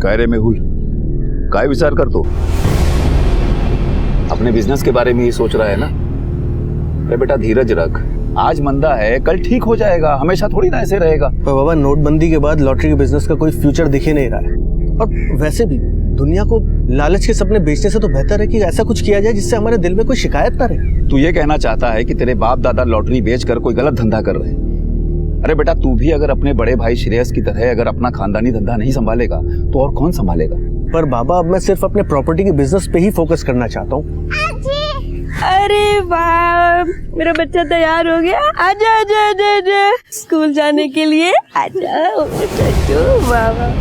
काय रे मेहुल, काय विचार करतो? अपने बिजनेस के बारे में ही सोच रहा है ना? अरे बेटा धीरज रख, आज मंदा है कल ठीक हो जाएगा, हमेशा थोड़ी ना ऐसे रहेगा। पर बाबा नोटबंदी के बाद लॉटरी के बिजनेस का कोई फ्यूचर दिख ही नहीं रहा है। और वैसे भी दुनिया को लालच के सपने बेचने से तो बेहतर है कि ऐसा कुछ किया जाए जिससे हमारे दिल में कोई शिकायत ना रहे। तू ये कहना चाहता है कि तेरे बाप दादा लॉटरी बेचकर कोई गलत धंधा कर रहे हैं? अरे बेटा तू भी अगर अपने बड़े भाई श्रेयस की तरह अगर अपना खानदानी धंधा नहीं संभालेगा तो और कौन संभालेगा? पर बाबा अब मैं सिर्फ अपने प्रॉपर्टी के बिजनेस पे ही फोकस करना चाहता हूँ। अरे वाह, मेरा बच्चा तैयार हो गया। आजा आजा आजा आजा स्कूल जाने के लिए आजा। वाह वाह।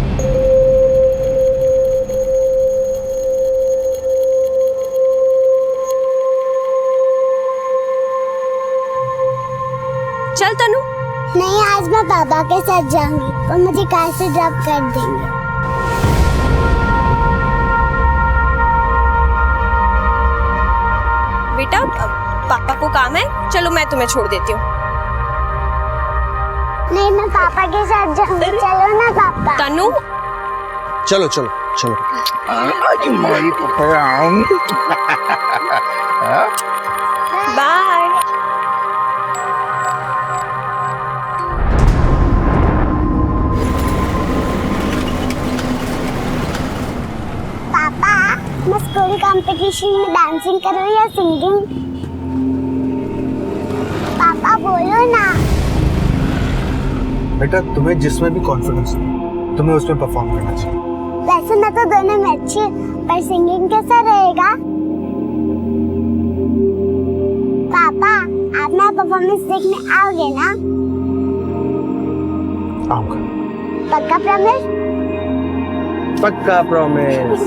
चल तनु। नहीं, आज मैं पापा के साथ जाऊंगी, वो मुझे कार से ड्रॉप कर देंगे। बेटा पापा को काम है, चलो मैं तुम्हें छोड़ देती हूँ। नहीं, मैं पापा के साथ जाऊंगी, चलो ना पापा। तनु चलो चलो चलो। बाय। पापा, मैं स्कूल कंपटीशन में डांसिंग करूँ या सिंगिंग? पापा बोलो ना। बेटा तुम्हें जिसमें भी कॉन्फिडेंस हो तुम्हें उसमें परफॉर्म करना चाहिए। वैसे मैं तो दोनों में अच्छी हूँ, पर सिंगिंग कैसा रहेगा? पापा, आप मेरा परफॉर्मेंस देखने आओगे ना? आऊंगा। पक्का प्रॉमिस? पक्का प्रॉमिस।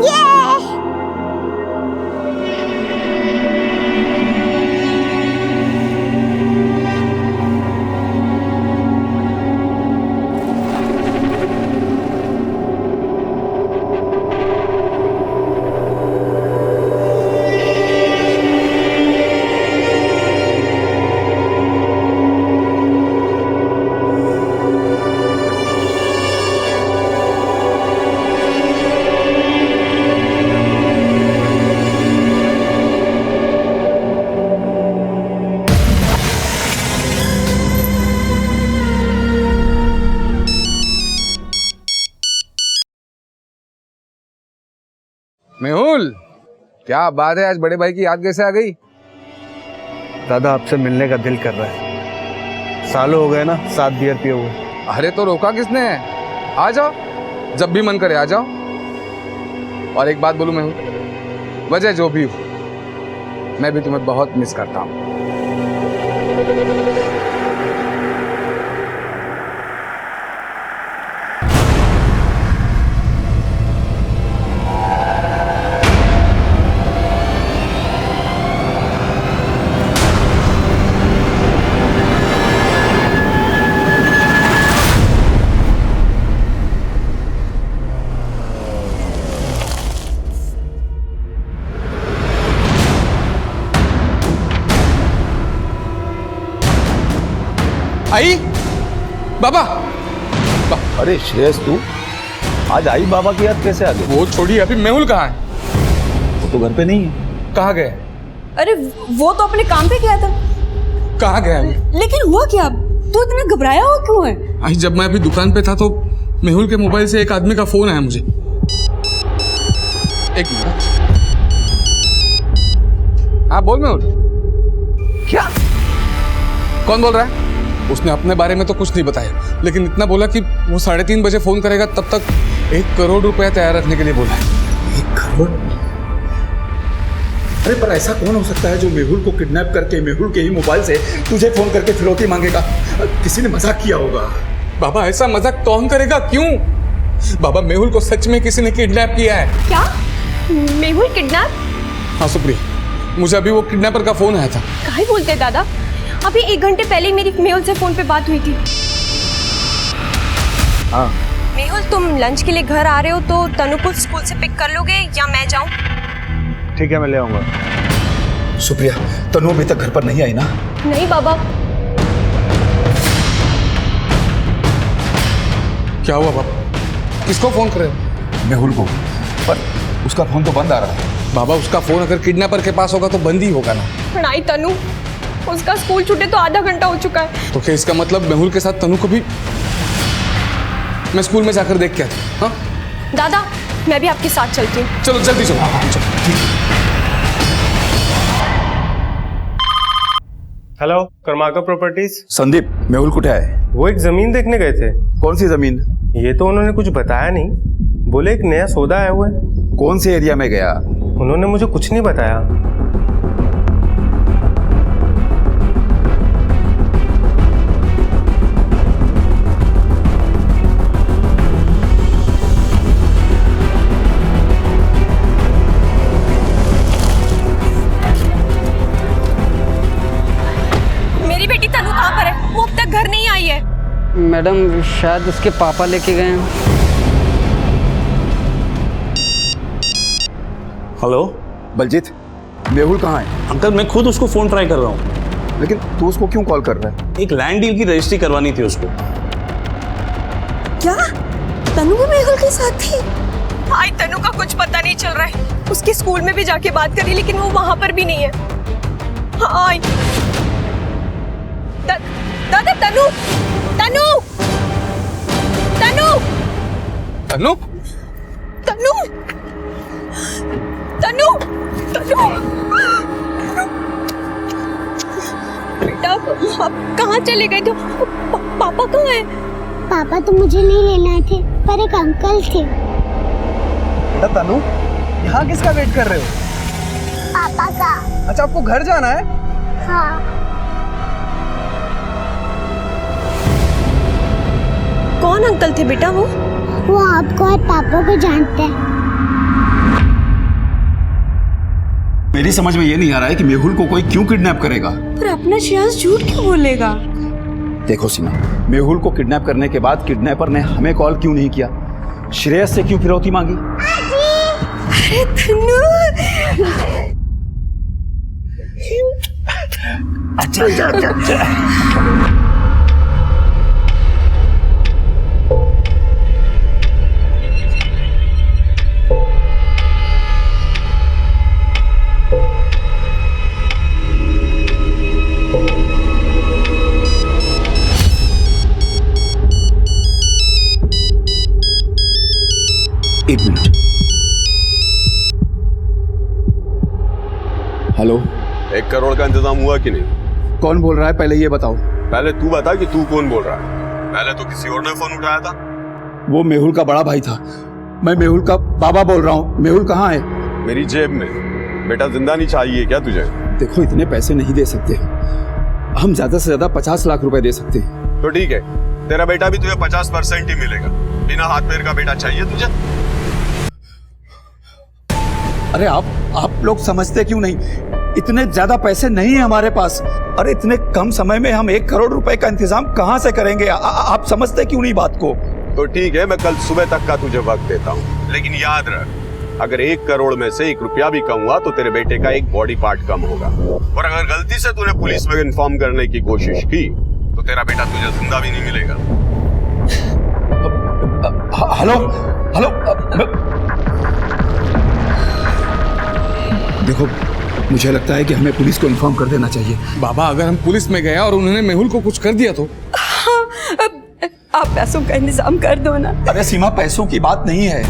ये मेहुल, क्या बात है, आज बड़े भाई की याद कैसे आ गई? दादा आपसे मिलने का दिल कर रहा है। सालों हो गए ना 7 बियर पिए हुए। अरे तो रोका किसने? आ जाओ, जब भी मन करे आ जाओ। और एक बात बोलूं मेहुल, वजह जो भी हो, मैं भी तुम्हें बहुत मिस करता हूँ। आई बाबा। अरे श्रेयस तू आज आई बाबा की याद कैसे आ गई? वो छोड़िए, अभी मेहुल कहाँ है? वो तो घर पे नहीं है। कहाँ गए? अरे वो तो अपने काम पे गया था। कहाँ गया है? लेकिन हुआ क्या? तू इतना घबराया हुआ क्यों है? आई जब मैं अभी दुकान पे था तो मेहुल के मोबाइल से एक आदमी का फोन आया मुझे। एक मिनट। हाँ बोल मेहुल। क्या? कौन बोल रहा है? उसने अपने बारे में तो कुछ नहीं बताया, लेकिन इतना बोला कि वो 3:30 बजे फोन करेगा, तब तक 1 करोड़ रुपया तैयार रखने के लिए बोला है। 1 करोड़? अरे पर ऐसा कौन हो सकता है जो मेहुल को किडनैप करके मेहुल के ही मोबाइल से तुझे फोन करके फिरौती मांगेगा? किसी ने मजाक किया होगा। बाबा ऐसा मजाक कौन करेगा? क्यों? बाबा मेहुल को सच में किसी ने किडनैप किया है। क्या? मेहुल किडनैप? हाँ सुप्रिया, मुझे अभी वो किडनैपर का फोन आया था। काहे बोलते हैं दादा? अभी 1 घंटे पहले मेरी मेहुल से फोन पे बात हुई थी। हाँ मेहुल, तुम लंच के लिए घर आ रहे हो तो तनु को स्कूल से पिक कर लोगे या मैं जाऊं? ठीक है, मैं ले आऊंगा। सुप्रिया, तनु अभी तक घर पर नहीं आई ना? नहीं बाबा। क्या हुआ बाबा? किसको फोन कर रहे हो? मेहुल को, पर उसका फोन तो बंद आ रहा है। बाबा उसका फोन अगर किडनैपर के पास होगा तो बंद ही होगा ना। नहीं तनु, उसका स्कूल छूटे तो आधा घंटा हो चुका है। तो क्या इसका मतलब मेहुल के साथ तनु को भी मैं स्कूल में जाकर देख के आता? हाँ दादा, मैं भी आपके साथ चलती हूँ। चलो जल्दी चलो। Hello, Karmakar properties. संदीप, मेहुल कुठे है? वो एक जमीन देखने गए थे। कौन सी जमीन? ये तो उन्होंने कुछ बताया नहीं। बोले एक नया सौदा आया हुआ है। कौन से एरिया में गया? उन्होंने मुझे कुछ नहीं बताया। मेरी बेटी तनु कहाँ पर है? वो अब तक घर नहीं आई है। मैडम शायद उसके पापा लेके गए हैं। हेलो बलजीत, मेहुल कहाँ है? अंकल, मैं खुद उसको फोन ट्राई कर रहा हूँ। लेकिन तू उसको क्यों कॉल कर रहा है? एक लैंड डील की रजिस्ट्री करवानी थी उसको। क्या तनु भी मेहुल के साथ थी? आई तनु का कुछ पता नहीं चल रहा है। उसके स्कूल में भी जाके बात करी लेकिन वो वहां पर भी नहीं है। हाँ, आई दादा, तनु तनु तनु तनु तनु तनु तनु बेटा, आप कहाँ चले गए थे? पापा कहाँ है? पापा तो मुझे नहीं लेने आए थे, पर एक अंकल थे। बेटा तनु, यहाँ किसका वेट कर रहे हो? पापा का। अच्छा, आपको घर जाना है? हाँ। कौन अंकल थे बेटा वो? वो आपको और पापा को जानते हैं। मेरी समझ में ये नहीं आ रहा है कि मेहुल को कोई क्यों किडनैप करेगा। पर अपना श्रेयस झूठ क्यों बोलेगा? देखो सीमा, मेहुल को किडनैप करने के बाद किडनैपर ने हमें कॉल क्यों नहीं किया? श्रेयस से क्यों फिरौती मांगी? अरे तनु, अच्छा। एक मिनट। हेलो, 1 करोड़ का इंतजाम हुआ कि नहीं? कौन बोल रहा है पहले ये बताओ। पहले तू बता कि तू कौन बोल रहा है। पहले तो किसी और ने फोन उठाया था। वो मेहुल का बड़ा भाई था। मैं मेहुल का बाबा बोल रहा हूँ। मेहुल कहाँ है? मेरी जेब में। बेटा जिंदा नहीं चाहिए क्या तुझे? देखो, इतने पैसे नहीं दे सकते। हम ज्यादा से ज्यादा 50 लाख रुपए दे सकते हैं। तो ठीक है, तेरा बेटा भी तुझे 50% ही मिलेगा। बिना हाथ पैर का बेटा चाहिए तुझे? अरे आप लोग समझते क्यों नहीं? इतने ज्यादा पैसे नहीं है हमारे पास। अरे इतने कम समय में हम 1 करोड़ रुपए का इंतजाम कहाँ से करेंगे? आप समझते क्यों नहीं बात को? तो ठीक है, मैं कल सुबह तक का तुझे वक्त देता हूँ, लेकिन याद रख, अगर 1 करोड़ में से 1 रुपया भी कम हुआ तो तेरे बेटे का एक बॉडी पार्ट कम होगा। और अगर गलती से तूने पुलिस में इन्फॉर्म करने की कोशिश की तो तेरा बेटा तुझे जिंदा भी नहीं मिलेगा। हेलो हेलो, देखो, मुझे लगता है कि हमें पुलिस को इन्फॉर्म कर देना चाहिए। बाबा, अगर हम पुलिस में गए और उन्होंने मेहुल को कुछ कर दिया तो? आप पैसों का इंतजाम कर दो ना। अरे सीमा, पैसों की बात नहीं है।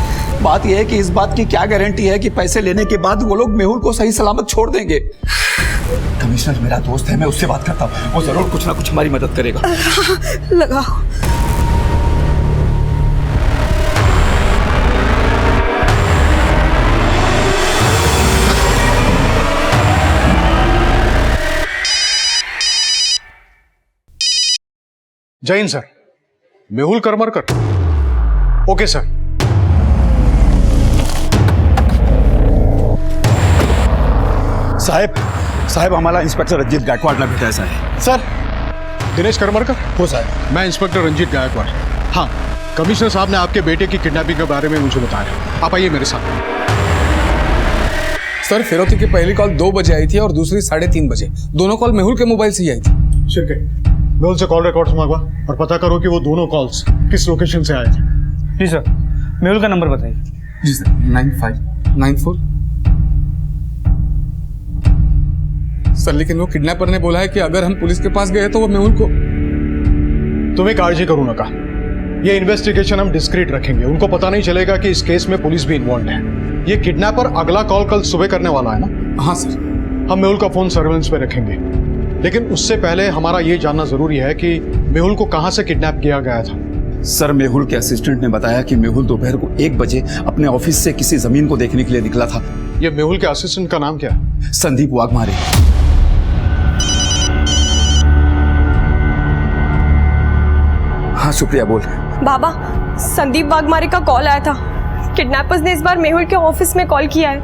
बात यह है कि इस बात की क्या गारंटी है कि पैसे लेने के बाद वो लोग मेहुल को सही सलामत छोड़ देंगे। कमिश्नर मेरा दोस्त है, मैं उससे बात करता हूँ। वो जरूर कुछ ना कुछ हमारी मदद करेगा। लगाओ। जय Hind sir, Mehul Karmarkar. Okay sir. साहब हमारा इंस्पेक्टर रंजीत गायकवाड़ ने भेजा है। सर, दिनेश करमरकर हो साहब। मैं इंस्पेक्टर रंजीत गायकवाड़। हाँ, कमिश्नर साहब ने आपके बेटे की किडनैपिंग के बारे में मुझे बताया। आप आइए मेरे साथ। सर, फिरौती की पहली कॉल 2 बजे आई थी और दूसरी 3:30 बजे। दोनों कॉल मेहुल के मोबाइल से ही आई थी। शिरके, मेहुल से कॉल रिकॉर्ड्स मंगवा और पता करो कि वो दोनों कॉल्स किस लोकेशन से आए थे। जी सर। मेहुल का नंबर बताइए। जी सर, 9594। सर लेकिन वो किडनैपर ने बोला है कि अगर हम पुलिस के पास गए तो वो मेहुल को। तुम्हें काळजी करू नका, ये इन्वेस्टिगेशन हम डिस्क्रीट रखेंगे। उनको पता नहीं चलेगा कि इस केस में पुलिस भी इन्वॉल्व है। ये किडनैपर अगला कॉल कल सुबह करने वाला है ना? हाँ सर। हम मेहुल का फोन सर्वेलेंस पे रखेंगे, लेकिन उससे पहले हमारा ये जानना जरूरी है कि मेहुल को कहां से किडनैप किया गया था। सर, मेहुल के असिस्टेंट ने बताया कि मेहुल दोपहर को 1 बजे अपने ऑफिस से किसी जमीन को देखने के लिए निकला था। ये मेहुल के असिस्टेंट का नाम क्या है? संदीप वाघमारे। हाँ शुक्रिया, बोल। बाबा, संदीप वाघमारे का कॉल आया था। किडनैपर्स ने इस बार मेहुल के ऑफिस में कॉल किया है।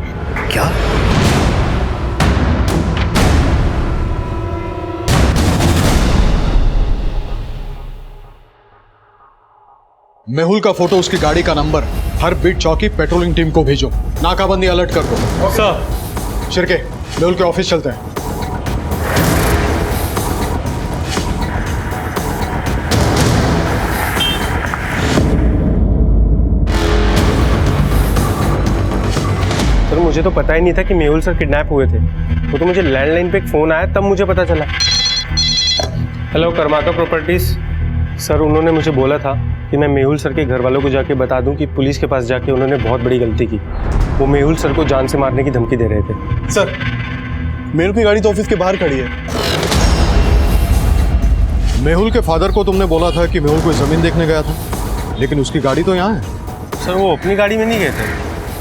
क्या? मेहुल का फोटो, उसकी गाड़ी का नंबर हर बीट चौकी पेट्रोलिंग टीम को भेजो। नाकाबंदी अलर्ट कर दो। सर। शिरके, मेहुल के ऑफिस चलते हैं। सर मुझे तो पता ही नहीं था कि मेहुल सर किडनैप हुए थे। वो तो मुझे लैंडलाइन पे एक फ़ोन आया तब मुझे पता चला। Hello, कर्माका properties. सर उन्होंने मुझे बोला था कि मैं मेहुल सर के घर वालों को जाके बता दूं कि पुलिस के पास जाके उन्होंने बहुत बड़ी गलती की। वो मेहुल सर को जान से मारने की धमकी दे रहे थे। सर, मेहुल की गाड़ी तो ऑफिस के बाहर खड़ी है। मेहुल के फादर को तुमने बोला था कि मेहुल कोई जमीन देखने गया था, लेकिन उसकी गाड़ी तो यहाँ है। सर वो अपनी गाड़ी में नहीं गए थे।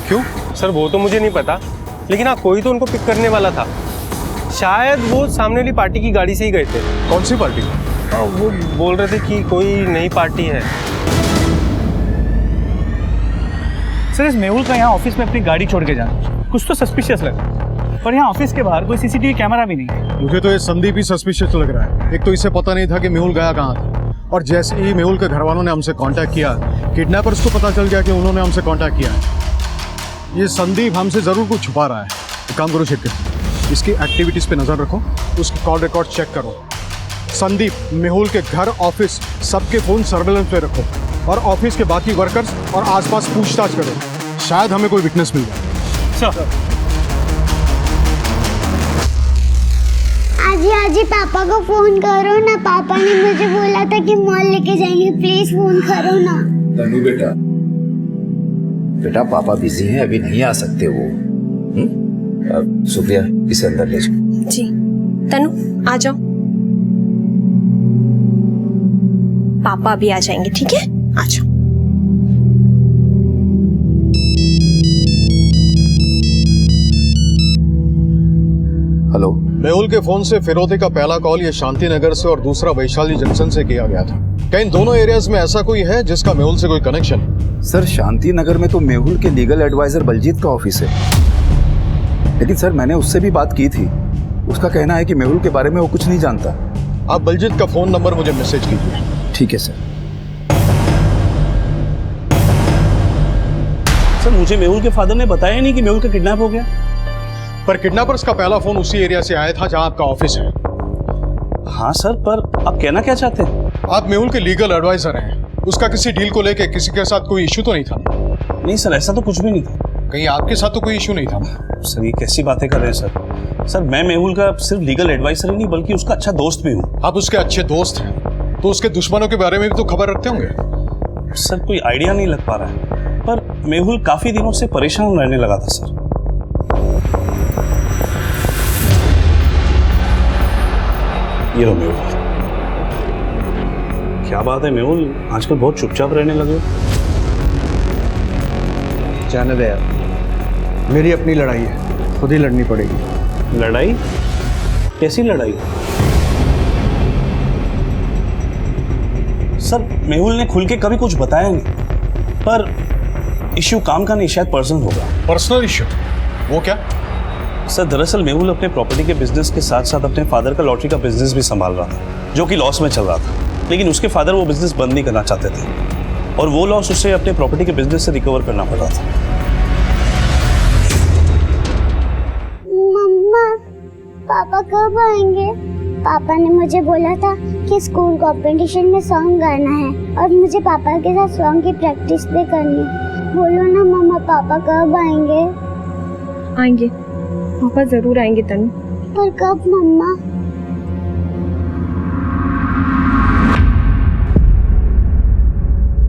क्यों? सर वो तो मुझे नहीं पता, लेकिन हाँ कोई तो उनको पिक करने वाला था। शायद वो सामने वाली पार्टी की गाड़ी से ही गए थे। कौन सी पार्टी? वो बोल रहे थे कि कोई नई पार्टी है। सर, इस मेहुल का यहाँ ऑफिस में अपनी गाड़ी छोड़ के जाना कुछ तो सस्पिशियस लगा, और यहाँ ऑफिस के बाहर कोई सीसीटीवी कैमरा भी नहीं है। मुझे तो ये संदीप ही सस्पिशियस लग रहा है। एक तो इसे पता नहीं था कि मेहुल गया कहाँ था, और जैसे ही मेहुल के घर वालों ने हमसे कांटेक्ट किया, किडनैपर्स को पता चल गया कि उन्होंने हमसे कांटेक्ट किया है। ये संदीप हमसे जरूर कुछ छुपा रहा है। एक काम करो शिरके, इसकी एक्टिविटीज पे नजर रखो, उसके कॉल रिकॉर्ड चेक करो। संदीप, मेहुल के घर, ऑफिस, सबके फोन सर्वेलेंस पे रखो, और ऑफिस के बाकी वर्कर्स और आसपास पूछताछ करो। शायद हमें कोई विटनेस मिल जाए। सर, आजी पापा को फोन करो ना। पापा ने मुझे बोला था कि मॉल लेके जाएंगे, प्लीज फोन करो ना। तनु बेटा पापा बिजी हैं, अभी नहीं आ सकते वो। शुक्रिया, इसे अंदर ले जाओ। जी तनु, आ जाओ। पापा भी आ जाएंगे, ठीक है? आ जाओ। हेलो। मेहुल के फोन से फिरौती का पहला कॉल ये शांति नगर से और दूसरा वैशाली जंक्शन से किया गया था। क्या इन दोनों एरियाज में ऐसा कोई है जिसका मेहुल से कोई कनेक्शन? सर, शांति नगर में तो मेहुल के लीगल एडवाइजर बलजीत का ऑफिस है, लेकिन सर मैंने उससे भी बात की थी। उसका कहना है कि मेहुल के बारे में वो कुछ नहीं जानता। आप बलजीत का फोन नंबर मुझे मैसेज कीजिए। ठीक है सर। सर मुझे मेहुल के फादर ने बताया ही नहीं कि मेहुल का किडनैप हो गया। पर किडनैपर्स का पहला फोन उसी एरिया से आया था जहां आपका ऑफिस है। हाँ सर, पर आप कहना क्या चाहते हैं? आप मेहुल के लीगल एडवाइजर हैं। उसका किसी डील को लेके किसी के साथ कोई इशू तो नहीं था? नहीं सर, ऐसा तो कुछ भी नहीं था। कहीं आपके साथ तो कोई इशू नहीं था? सर ये कैसी बातें कर रहे हैं सर? सर मैं मेहुल का सिर्फ लीगल एडवाइजर ही नहीं बल्कि उसका अच्छा दोस्त भी हूँ। आप उसके अच्छे दोस्त हैं तो उसके दुश्मनों के बारे में भी तो खबर रखते होंगे। सर कोई आइडिया नहीं लग पा रहा है, पर मेहुल काफी दिनों से परेशान रहने लगा था सर। ये लो मेहुल। क्या बात है मेहुल, आजकल बहुत चुपचाप रहने लगे हो। जाने दे यार, मेरी अपनी लड़ाई है, खुद ही लड़नी पड़ेगी। लड़ाई? कैसी लड़ाई? सर मेहुल ने खुल के कभी कुछ बताया नहीं, पर इश्यू काम का नहीं, शायद पर्सनल होगा। Personal issue? वो क्या? सर दरअसल मेहुल अपने प्रॉपर्टी के बिजनेस के साथ साथ अपने फादर का लॉटरी का बिजनेस भी संभाल रहा था, जो कि लॉस में चल रहा था। लेकिन उसके फादर वो बिजनेस बंद नहीं करना चाहते थे, और वो लॉस उसे अपने प्रॉपर्टी के बिजनेस से रिकवर करना पड़ रहा था। मम्मा, पापा कब आएंगे? पापा ने मुझे बोला था कि स्कूल कंपटीशन में सॉन्ग गाना है और मुझे पापा के साथ सॉन्ग की प्रैक्टिस भी करनी है। बोलो ना मम्मा, पापा कब आएंगे? आएंगे, पापा जरूर आएंगे तनु। पर कब मम्मा?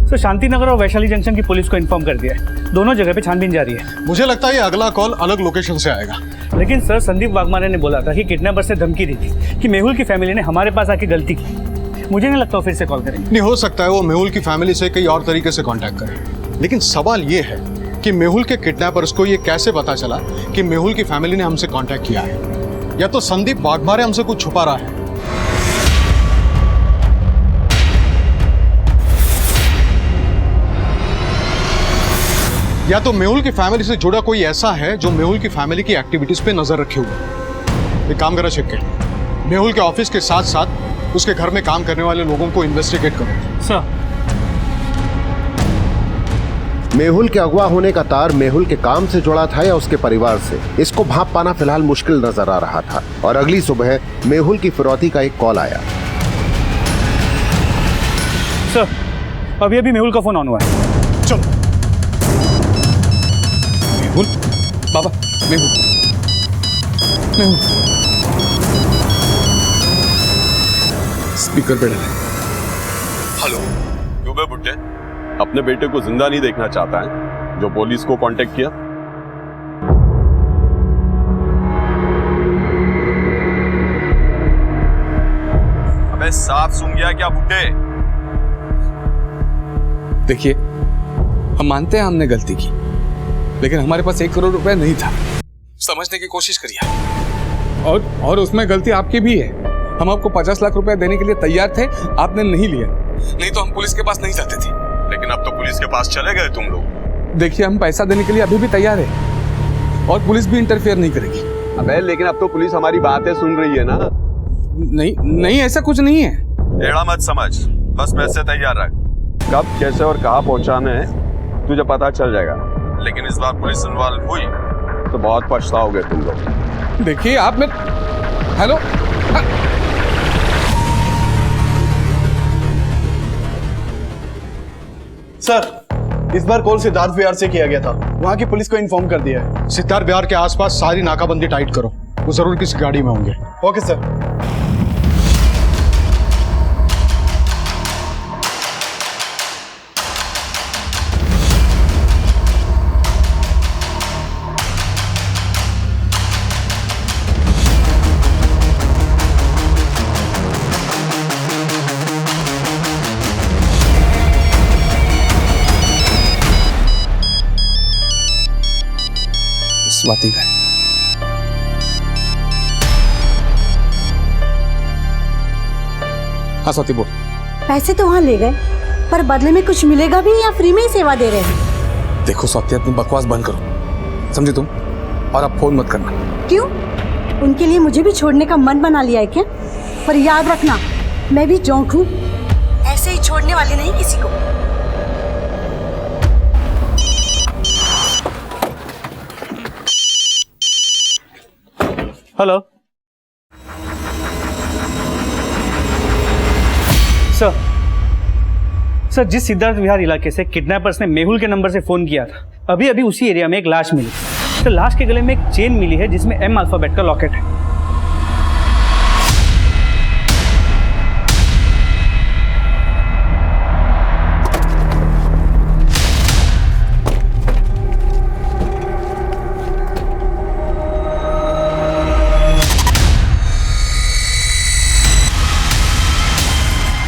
तो शांतिनगर और वैशाली जंक्शन की पुलिस को इन्फॉर्म कर दिया है। दोनों जगह पे छानबीन जारी है। मुझे लगता है ये अगला कॉल अलग लोकेशन से आएगा। लेकिन सर, संदीप वाघमारे ने बोला था कि किडनैपर से धमकी दी थी कि मेहुल की फैमिली ने हमारे पास आके गलती की। मुझे नहीं लगता वो फिर से कॉल करेंगे। नहीं, हो सकता है वो मेहुल की फैमिली से कई और तरीके से कांटेक्ट करे, लेकिन सवाल ये है कि मेहुल के किडनैपर्स को ये कैसे पता चला कि मेहुल की फैमिली ने हमसे कांटेक्ट किया है, या तो संदीप वाघमारे हमसे कुछ छुपा रहा है। या तो मेहुल की फैमिली से जुड़ा कोई ऐसा है जो मेहुल की फैमिली की एक्टिविटीज पे नजर रखे हुए। एक काम करा छिक्के, मेहुल के ऑफिस के साथ साथ उसके घर में काम करने वाले लोगों को इन्वेस्टिगेट करो। सर, मेहुल के अगवा होने का तार मेहुल के काम से जुड़ा था या उसके परिवार से, इसको भांप पाना फिलहाल मुश्किल नजर आ रहा था। और अगली सुबह मेहुल की फिरौती का एक कॉल आया। सर, अभी अभी मेहुल का फोन ऑन हुआ है। चलो। मेहुल, बाबा, मेहुल, मेहुल, स्पीकर पे डाले। हेलो, क्यों बे बुड्ढे, अपने बेटे को जिंदा नहीं देखना चाहता है जो पुलिस को कांटेक्ट किया? अबे साफ सुन गया क्या बुड्ढे? देखिए, हम मानते हैं हमने गलती की, लेकिन हमारे पास 1 करोड़ रुपए नहीं था। समझने की कोशिश करिए। और उसमें गलती आपकी भी है। हम आपको 50 लाख रुपए देने के लिए तैयार थे, आपने नहीं लिया। नहीं तो हम पुलिस के पास नहीं जाते थे। लेकिन अब तो पुलिस के पास चले गए तुम लोग। देखिए, हम पैसा देने के लिए अभी भी तैयार है और पुलिस भी इंटरफेयर नहीं करेगी। अबे लेकिन अब तो पुलिस हमारी बातें सुन रही है ना। नहीं, ऐसा कुछ नहीं है। टेढ़ा मत समझ, बस पैसे तैयार रख। कब, कैसे और कहाँ पहुंचाना है तुझे पता चल जाएगा। लेकिन इस बार पुलिस इन्वॉल्व हुई तो बहुत पछताओगे तुम लोग। देखिए, आप में हेलो, सर, इस बार कॉल सिद्धार्थ विहार से किया गया था। वहाँ की पुलिस को इन्फॉर्म कर दिया है। सिद्धार्थ विहार के आसपास सारी नाकाबंदी टाइट करो, वो जरूर किसी गाड़ी में होंगे। Okay sir. स्वाति का। हाँ स्वाति बोल। पैसे तो वहाँ ले गए, पर बदले में कुछ मिलेगा भी या फ्री में ही सेवा दे रहे हैं? देखो स्वाति, अपनी बकवास बंद करो, समझे तुम? और अब फोन मत करना। क्यों? उनके लिए मुझे भी छोड़ने का मन बना लिया है क्या? पर याद रखना, मैं भी जोंक हूँ, ऐसे ही छोड़ने वाली नहीं किसी को। हेलो सर, जिस सिद्धार्थ विहार इलाके से किडनैपर्स ने मेहुल के नंबर से फोन किया था, अभी अभी उसी एरिया में एक लाश मिली। तो लाश के गले में एक चेन मिली है जिसमें M अल्फाबेट का लॉकेट है।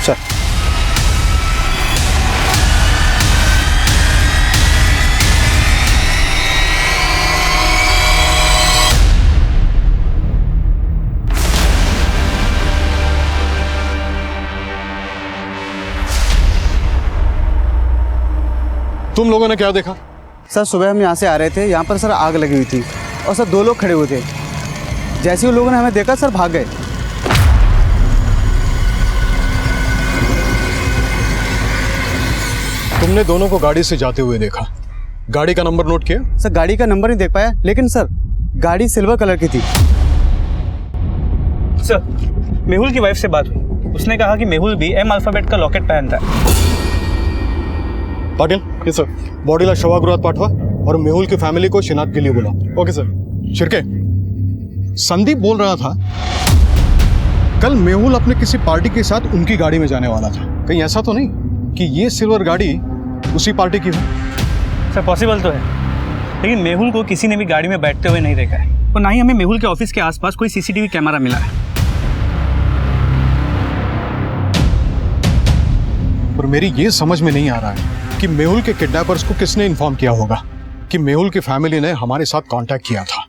सर, तुम लोगों ने क्या देखा? सर, सुबह हम यहाँ से आ रहे थे, यहाँ पर सर आग लगी हुई थी और सर 2 लोग खड़े हुए थे। जैसे ही लोगों ने हमें देखा, सर भाग गए। तुमने दोनों को गाड़ी से जाते हुए देखा, गाड़ी का नंबर नोट किया? सर, गाड़ी का नंबर नहीं देख पाया, लेकिन सर गाड़ी सिल्वर कलर की थी। सर, मेहुल की वाइफ से बात हुई, उसने कहा कि मेहुल भी M अल्फाबेट का लॉकेट पहनता है। पाटिल, ये सर बॉडीला शवागृहात पाठवा और मेहुल की फैमिली को शिनाख्त के लिए बुला। Okay sir. शिर्के, संदीप बोल रहा था कल मेहुल अपने किसी पार्टी के साथ उनकी गाड़ी में जाने वाला था। कहीं ऐसा तो नहीं कि ये सिल्वर गाड़ी उसी पार्टी की हो? सर पॉसिबल तो है, लेकिन मेहुल को किसी ने भी गाड़ी में बैठते हुए नहीं देखा है और ना ही हमें मेहुल के ऑफिस के आसपास कोई सीसीटीवी कैमरा मिला है। पर मेरी ये समझ में नहीं आ रहा है कि मेहुल के किडनैपर्स को किसने इन्फॉर्म किया होगा कि मेहुल की फैमिली ने हमारे साथ कांटेक्ट किया था।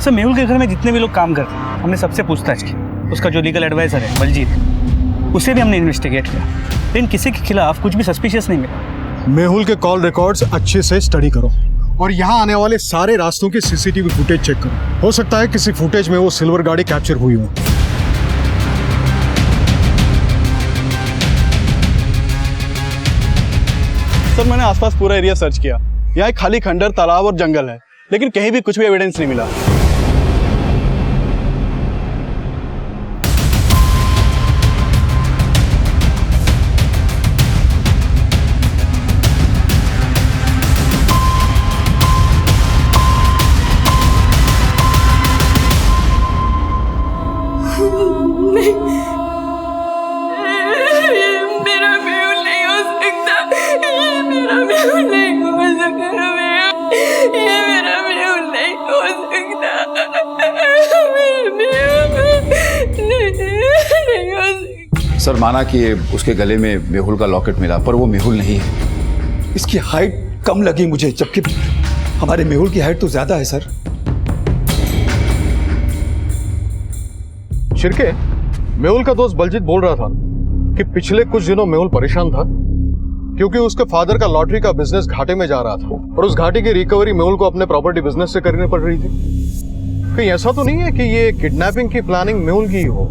सर मेहुल के घर में जितने भी लोग काम करते हैं हमने सबसे पूछताछ की। उसका जो लीगल एडवाइजर है बलजीत, उसे भी हमने इन्वेस्टिगेट किया, लेकिन किसी के खिलाफ कुछ भी सस्पिशियस नहीं मिला। मेहुल के कॉल रिकॉर्ड्स अच्छे से स्टडी करो और यहाँ आने वाले सारे रास्तों की सीसीटीवी फुटेज चेक करो। हो सकता है किसी फुटेज में वो सिल्वर गाड़ी कैप्चर हुई हो। सर मैंने आसपास पूरा एरिया सर्च किया। यहाँ एक खाली खंडर, तालाब और जंगल है, लेकिन कहीं भी कुछ भी एविडेंस नहीं मिला। मेरा मेहुल नहीं हो सकता, ये मेरा मेहुल नहीं हो सकता, ये मेरा मेहुल नहीं हो सकता, नहीं हो सकता। सर माना कि उसके गले में मेहुल का लॉकेट मिला, पर वो मेहुल नहीं है। इसकी हाइट कम लगी मुझे, जबकि हमारे मेहुल की हाइट तो ज्यादा है सर। शिर्के, मेहुल का दोस्त बलजीत बोल रहा था कि पिछले कुछ दिनों मेहुल परेशान था क्योंकि उसके फादर का लॉटरी का बिजनेस घाटे में जा रहा था और उस घाटे की रिकवरी मेहुल को अपने प्रॉपर्टी बिजनेस से करनी पड़ रही थी। कहीं ऐसा तो नहीं है कि ये किडनैपिंग की प्लानिंग मेहुल की हो,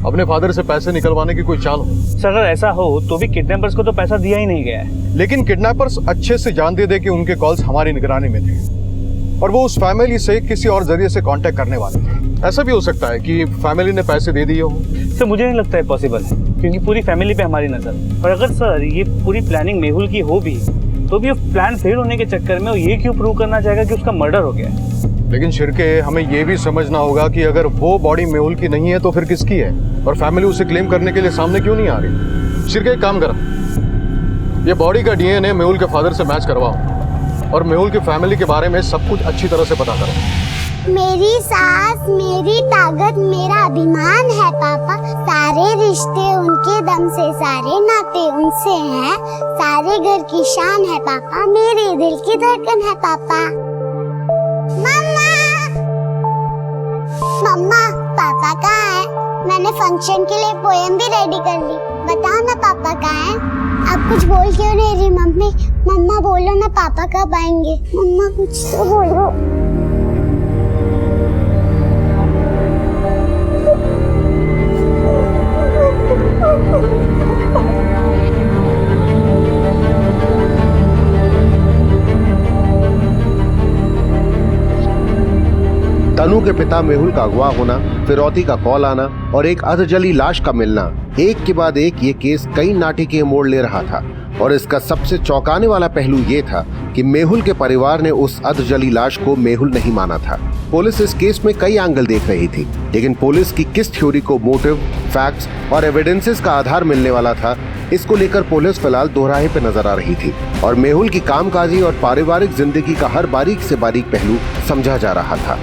अपने फादर से पैसे निकलवाने की कोई चाल हो? सर अगर ऐसा हो तो भी किडनैपर्स को तो पैसा दिया ही नहीं गया है। लेकिन किडनैपर्स अच्छे से जानते थे कि उनके कॉल्स हमारी निगरानी में थे और वो उस फैमिली से किसी और जरिए से कांटेक्ट करने वाले थे। ऐसा भी हो सकता है कि फैमिली ने पैसे दे दिए हो। सर मुझे नहीं लगता है पॉसिबल है, क्योंकि पूरी फैमिली पे हमारी नजर। और अगर सर ये पूरी प्लानिंग मेहुल की हो भी तो भी प्लान फेल होने के चक्कर में वो ये क्यों प्रूव करना चाहेगा कि उसका मर्डर हो गया है? लेकिन शिर्के, हमें ये भी समझना होगा कि अगर वो बॉडी मेहुल की नहीं है तो फिर किसकी है, और फैमिली उसे क्लेम करने के लिए सामने क्यों नहीं आ रही? शिर्के एक काम करो, ये बॉडी का डीएनए मेहुल के फादर से मैच करवाओ और मेहुल की फैमिली के बारे में सब कुछ अच्छी तरह से पता करो। मेरी सास मेरी ताकत मेरा अभिमान है पापा। सारे रिश्ते उनके दम से, सारे नाते उनसे हैं, सारे घर की शान है पापा, मेरे दिल की धड़कन है पापा। मम्मा, मम्मा पापा कहाँ है? मैंने फंक्शन के लिए पोएम भी रेडी कर ली, बताओ ना पापा कहाँ है? आप कुछ बोल क्यों नहीं रही मम्मी? मम्मा बोलो ना पापा कब आएंगे? मम्मा कुछ तो बोलो। तनु के पिता मेहुल का अगवा होना, फिरौती का कॉल आना और एक अधजली लाश का मिलना, एक के बाद एक ये केस कई नाटकीय मोड़ ले रहा था। और इसका सबसे चौंकाने वाला पहलू ये था कि मेहुल के परिवार ने उस अधजली लाश को मेहुल नहीं माना था। पुलिस इस केस में कई एंगल देख रही थी, लेकिन पुलिस की किस थ्योरी को मोटिव, फैक्ट्स और एविडेंसेस का आधार मिलने वाला था, इसको लेकर पुलिस फिलहाल दोहराहे पे नजर आ रही थी और मेहुल की कामकाजी और पारिवारिक जिंदगी का हर बारीक से बारीक पहलू समझा जा रहा था।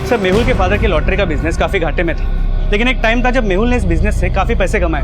सर मेहुल के फादर की लॉटरी का बिजनेस काफी घाटे में था, लेकिन एक टाइम था जब मेहुल ने इस बिजनेस से काफी पैसे कमाए।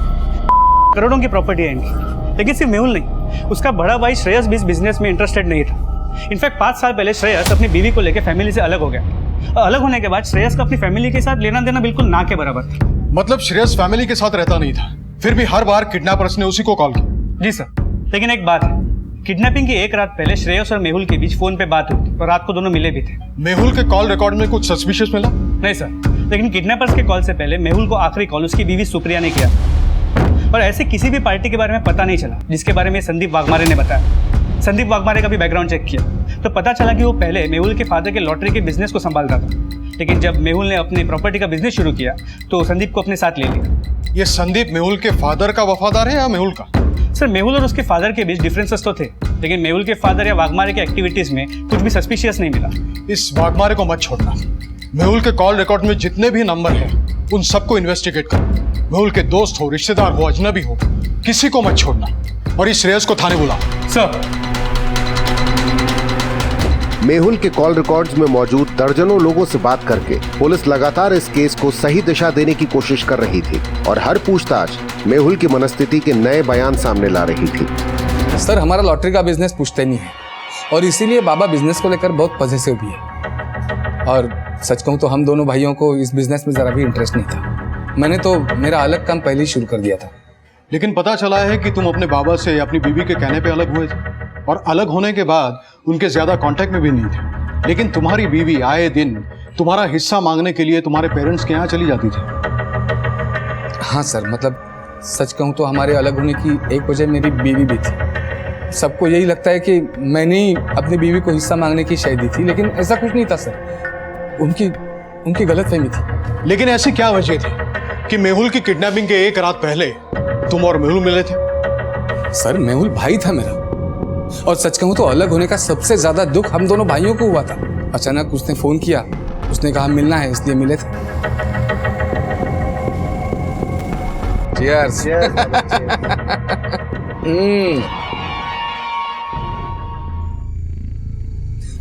करोड़ों की प्रॉपर्टी है इनकी, लेकिन सिर्फ मेहुल नहीं, उसका बड़ा भाई श्रेयस भी इस बिजनेस में इंटरेस्टेड नहीं था। इनफैक्ट 5 साल पहले श्रेयस अपनी बीवी को लेकर फैमिली से अलग हो गया और अलग होने के बाद श्रेयस का अपनी फैमिली के साथ लेना देना बिल्कुल ना के बराबर था। मतलब श्रेयस फैमिली के साथ रहता नहीं था, फिर भी हर बार किडनैपर्स ने उसी को कॉल किया? जी सर, लेकिन एक बात है, किडनैपिंग की एक रात पहले श्रेयस और मेहुल के बीच फोन पे बात हुई थी और रात को दोनों मिले भी थे। मेहुल के कॉल रिकॉर्ड में कुछ सस्पिशियस मिला? नहीं सर, लेकिन किडनैपर्स के कॉल से पहले मेहुल को आखिरी कॉल उसकी बीवी सुप्रिया ने किया और ऐसे किसी भी पार्टी के बारे में पता नहीं चला जिसके बारे में संदीप वाघमारे ने बताया। संदीप वाघमारे का भी बैकग्राउंड चेक किया तो पता चला कि वो पहले मेहुल के फादर के लॉटरी के बिजनेस को संभालता था, लेकिन जब मेहुल ने अपनी प्रॉपर्टी का बिजनेस शुरू किया तो संदीप को अपने साथ ले लिया। ये संदीप मेहुल के फादर का वफादार है या मेहुल का? सर मेहुल और उसके फादर के बीच डिफरेंसेस तो थे, लेकिन मेहुल के फादर या वाघमारे के एक्टिविटीज में कुछ भी सस्पिशियस नहीं मिला। इस वाघमारे को मत छोड़ना। मेहुल के कॉल रिकॉर्ड में जितने भी नंबर हैं उन सबको इन्वेस्टिगेट करो। मेहुल के दोस्त हो, रिश्तेदार हो, अजनबी हो, किसी को मत छोड़ना। और इस श्रेयस को थाने बुलाओ। सर मेहुल के कॉल रिकॉर्ड्स में मौजूद दर्जनों लोगों से बात करके पुलिस लगातार इस केस को सही दिशा देने की कोशिश कर रही थी और हर पूछताछ मेहुल की मनस्थिति के नए बयान सामने ला रही थी। सर हमारा लॉटरी का बिजनेस पुश्तैनी है और इसीलिए बाबा बिजनेस को लेकर बहुत पॉजिटिव भी है। और सच कहूँ तो हम दोनों भाइयों को इस बिजनेस में जरा भी इंटरेस्ट नहीं था। मैंने तो मेरा अलग काम पहले ही शुरू कर दिया था। लेकिन पता चला है कि तुम अपने बाबा से अपनी बीवी के कहने पे अलग हुए थे और अलग होने के बाद उनके ज्यादा कांटेक्ट में भी नहीं थे। लेकिन तुम्हारी बीवी आए दिन तुम्हारा हिस्सा मांगने के लिए तुम्हारे पेरेंट्स के यहाँ चली जाती थी। हाँ सर, मतलब सच कहूँ तो हमारे अलग होने की एक वजह मेरी बीवी भी थी। सबको यही लगता है कि मैंने ही अपनी बीवी को हिस्सा मांगने की शय दी थी, लेकिन ऐसा कुछ नहीं था सर। उनकी गलतफहमी थी। लेकिन ऐसी क्या वजह थी कि मेहुल की किडनैपिंग के एक रात पहले तुम और मेहुल मिले थे? सर मेहुल भाई था मेरा, और सच कहूँ तो अलग होने का सबसे ज्यादा दुख हम दोनों भाइयों को हुआ था। अचानक उसने फोन किया, उसने कहा मिलना है, इसलिए मिले थे। Cheers.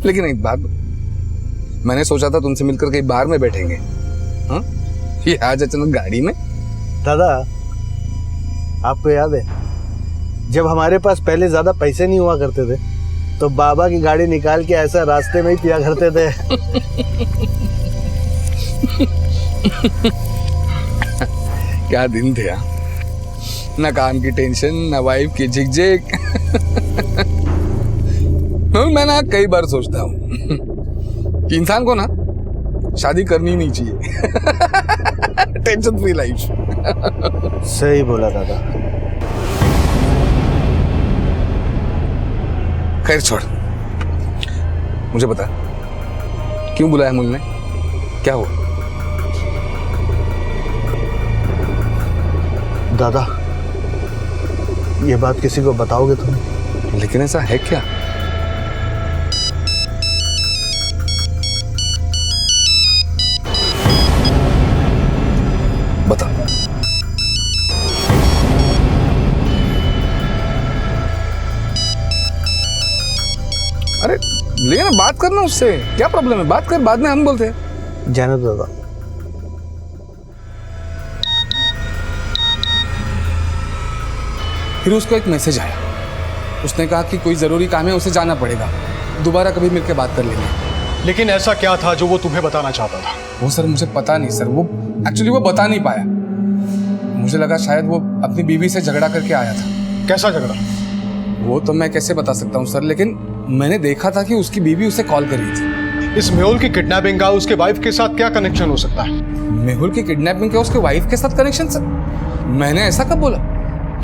लेकिन एक बात, मैंने सोचा था तुमसे मिलकर कहीं बाहर में बैठेंगे। हाँ? ये आज अचानक गाड़ी में। दादा, आपको याद है जब हमारे पास पहले ज्यादा पैसे नहीं हुआ करते थे तो बाबा की गाड़ी निकाल के ऐसा रास्ते में ही पिया करते थे। क्या दिन थे यार, ना काम की टेंशन, ना वाइफ की झिकझिक। मैं ना कई बार सोचता हूँ कि इंसान को ना शादी करनी नहीं चाहिए। Tension free life. सही बोला दादा। खैर छोड़, मुझे बता क्यों बुलाया मुन्ने, क्या हुआ? दादा, ये बात किसी को बताओगे तुम? लेकिन ऐसा है क्या? बता। अरे लेकिन बात करना उससे, क्या प्रॉब्लम है? बात कर, बाद में हम बोलते हैं। जाने दो दादा। फिर उसको एक मैसेज आया, उसने कहा कि कोई जरूरी काम है, उसे जाना पड़ेगा, दोबारा कभी मिलकर बात कर लेंगे। लेकिन ऐसा क्या था जो वो तुम्हें बताना चाहता था? वो सर मुझे पता नहीं सर, वो एक्चुअली वो बता नहीं पाया। मुझे लगा शायद वो अपनी बीवी से झगड़ा करके आया था। कैसा झगड़ा? वो तो मैं कैसे बता सकता हूँ सर, लेकिन मैंने देखा था कि उसकी बीवी उसे कॉल कर रही थी। इस मेहुल की किडनैपिंग का उसके वाइफ के साथ क्या कनेक्शन हो सकता है? मेहुल की किडनैपिंग का उसके वाइफ के साथ कनेक्शन सर? मैंने ऐसा कब बोला?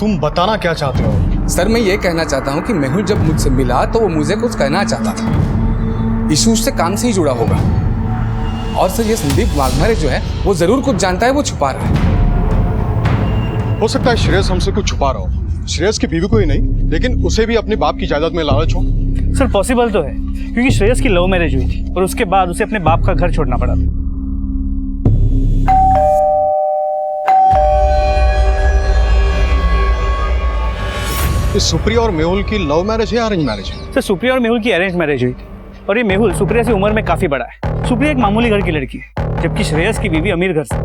तुम बताना क्या चाहते हो? सर मैं ये कहना चाहता हूँ कि मेहुल जब मुझसे मिला तो वो मुझे कुछ कहना चाहता था। इशू उससे काम से ही जुड़ा होगा। और सर ये संदीप वाघमारे जो है वो जरूर कुछ जानता है, वो छुपा रहा है। हो सकता है श्रेयस हमसे कुछ छुपा रहा हो। श्रेयस की बीवी को ही नहीं, लेकिन उसे भी अपने बाप की जायदाद में लालच हो। सर पॉसिबल तो है, क्योंकि श्रेयस की लव मैरिज हुई थी और उसके बाद उसे अपने बाप का घर छोड़ना पड़ा था। सुप्रिया और मेहुल की लव मैरिज है या अरेंज मैरिज है? सर सुप्रिया और मेहुल की अरेंज मैरिज हुई थी और ये मेहुल सुप्रिया से उम्र में काफी बड़ा है। सुप्रिया एक मामूली घर की लड़की है, जबकि श्रेयस की बीवी अमीर घर से।